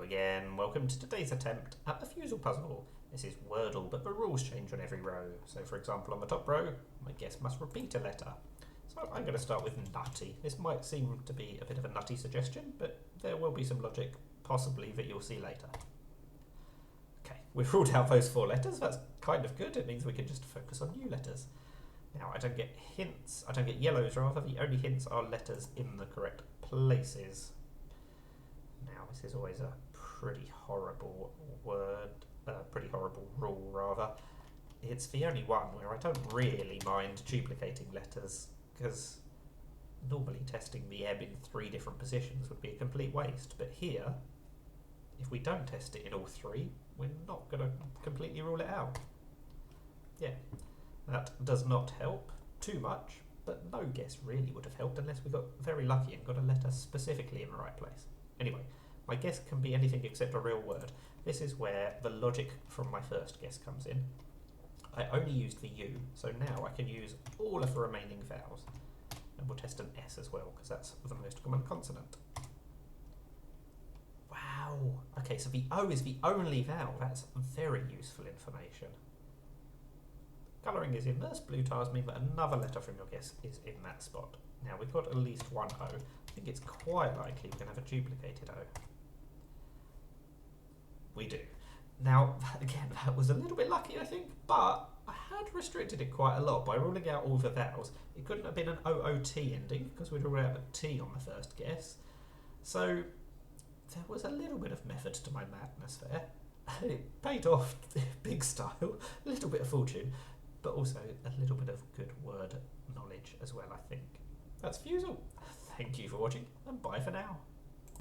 again, welcome to today's attempt at the Fusele puzzle. This is Wordle, but the rules change on every row. So for example, on the top row, my guess must repeat a letter. So I'm going to start with nutty. This might seem to be a bit of a nutty suggestion, but there will be some logic, possibly, that you'll see later. Okay, we've ruled out those 4 letters. That's kind of good. It means we can just focus on new letters. Now, I don't get hints, I don't get yellows rather. The only hints are letters in the correct places. Now, this is always a pretty horrible pretty horrible rule rather. It's the only one where I don't really mind duplicating letters, because normally testing the M in 3 different positions would be a complete waste. But here, if we don't test it in all 3, we're not going to completely rule it out. Yeah, that does not help too much, but no guess really would have helped unless we got very lucky and got a letter specifically in the right place. Anyway, my guess can be anything except a real word. This is where the logic from my first guess comes in. I only used the U, so now I can use all of the remaining vowels. And we'll test an S as well, because that's the most common consonant. Wow! Okay, so the O is the only vowel. That's very useful information. Colouring is inverse. Blue tiles mean that another letter from your guess is in that spot. Now, we've got at least one O. I think it's quite likely we're going to have a duplicated O. We do. Now, again, that was a little bit lucky, I think, but I had restricted it quite a lot by ruling out all the vowels. It couldn't have been an OOT ending, because we'd ruled out a T on the first guess. So, there was a little bit of method to my madness there. It paid off big style, a little bit of fortune, but also a little bit of good word knowledge as well, I think. That's Fusele. Thank you for watching, and bye for now.